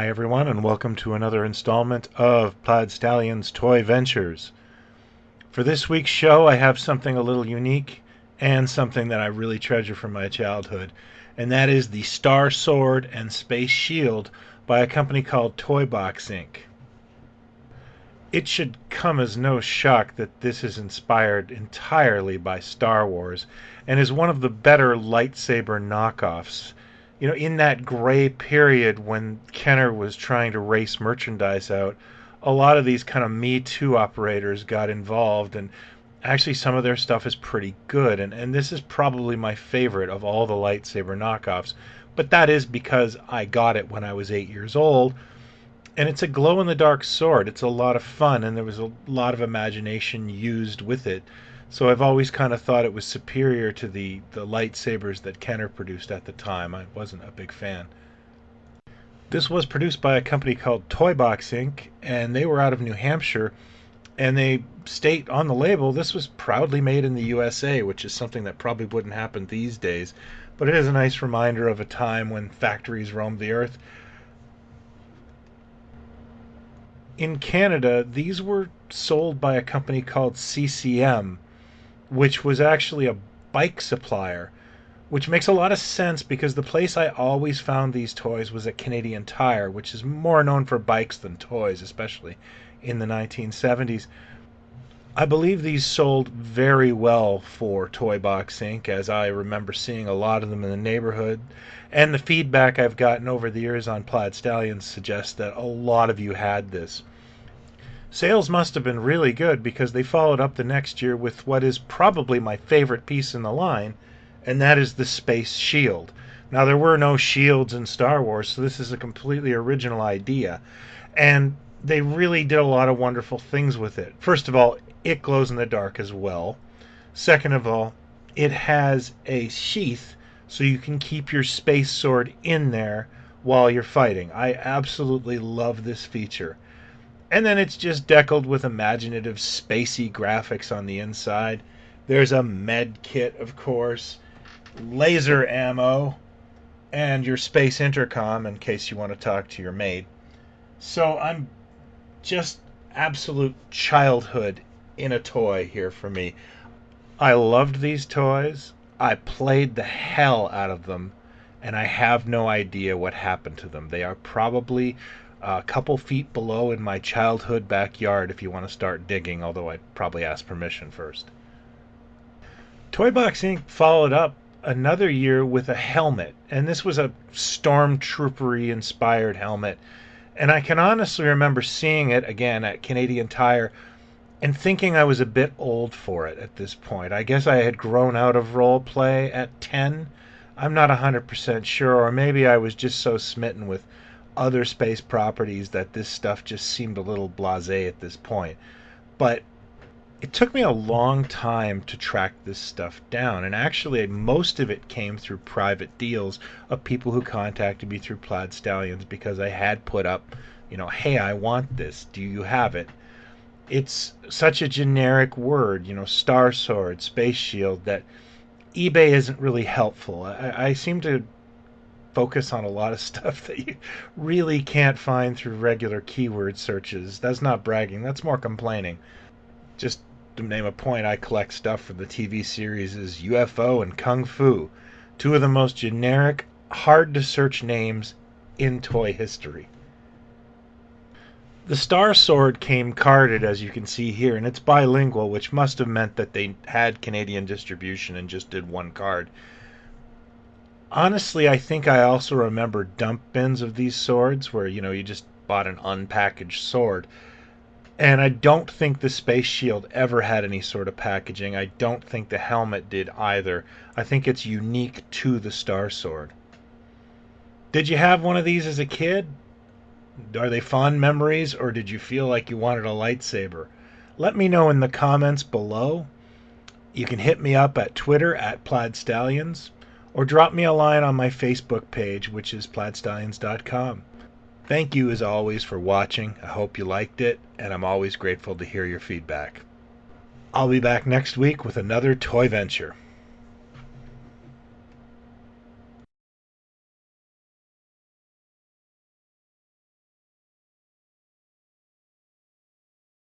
Hi everyone, and welcome to another installment of Plaid Stallion's Toy Ventures. For this week's show, I have something a little unique and something that I really treasure from my childhood, and that is the Star Sword and Space Shield by a company called Toy Box Inc. It should come as no shock that this is inspired entirely by Star Wars and is one of the better lightsaber knockoffs. You know, in that gray period when Kenner was trying to race merchandise out, a lot of these kind of Me Too operators got involved, and actually some of their stuff is pretty good, and this is probably my favorite of all the lightsaber knockoffs. But that is because I got it when I was 8 years old, and it's a glow-in-the-dark sword. It's a lot of fun, and there was a lot of imagination used with it. So I've always kind of thought it was superior to the lightsabers that Kenner produced at the time. I wasn't a big fan. This was produced by a company called Toy Box Inc., and they were out of New Hampshire, and they state on the label this was proudly made in the USA, which is something that probably wouldn't happen these days. But it is a nice reminder of a time when factories roamed the earth. In Canada, these were sold by a company called CCM, which was actually a bike supplier, which makes a lot of sense because the place I always found these toys was at Canadian Tire, which is more known for bikes than toys, especially in the 1970s. I believe these sold very well for Toy Box Inc., as I remember seeing a lot of them in the neighborhood, and the feedback I've gotten over the years on Plaid Stallions suggests that a lot of you had this. Sales must have been really good because they followed up the next year with what is probably my favorite piece in the line, and that is the Space Shield. Now, there were no shields in Star Wars, so this is a completely original idea, and they really did a lot of wonderful things with it. First of all, it glows in the dark as well. Second of all, it has a sheath so you can keep your space sword in there while you're fighting. I absolutely love this feature. And then it's just deckled with imaginative, spacey graphics on the inside. There's a med kit, of course, laser ammo, and your space intercom in case you want to talk to your mate. So I'm just absolute childhood in a toy here for me. I loved these toys. I played the hell out of them, and I have no idea what happened to them. They are probably a couple feet below in my childhood backyard if you want to start digging, although I'd probably ask permission first. Toy Box Inc. followed up another year with a helmet, and this was a stormtroopery inspired helmet. And I can honestly remember seeing it again at Canadian Tire and thinking I was a bit old for it at this point. I guess I had grown out of role play at 10. I'm not 100% sure, or maybe I was just so smitten with other space properties that this stuff just seemed a little blasé at this point. But it took me a long time to track this stuff down, and actually most of it came through private deals of people who contacted me through Plaid Stallions because I had put up, hey, I want this, do you have it? It's such a generic word, Star Sword, Space Shield, that eBay isn't really helpful. I seem to focus on a lot of stuff that you really can't find through regular keyword searches. That's not bragging, that's more complaining. Just to name a point, I collect stuff from the TV series UFO and Kung Fu, two of the most generic, hard to search names in toy history. The Star Sword came carded, as you can see here, and it's bilingual, which must have meant that they had Canadian distribution and just did one card. Honestly, I think I also remember dump bins of these swords where, you just bought an unpackaged sword. And I don't think the Space Shield ever had any sort of packaging. I don't think the helmet did either. I think it's unique to the Star Sword. Did you have one of these as a kid? Are they fond memories, or did you feel like you wanted a lightsaber? Let me know in the comments below. You can hit me up at Twitter at Plaid Stallions, or drop me a line on my Facebook page, which is plaidstallions.com. Thank you, as always, for watching. I hope you liked it, and I'm always grateful to hear your feedback. I'll be back next week with another toy venture.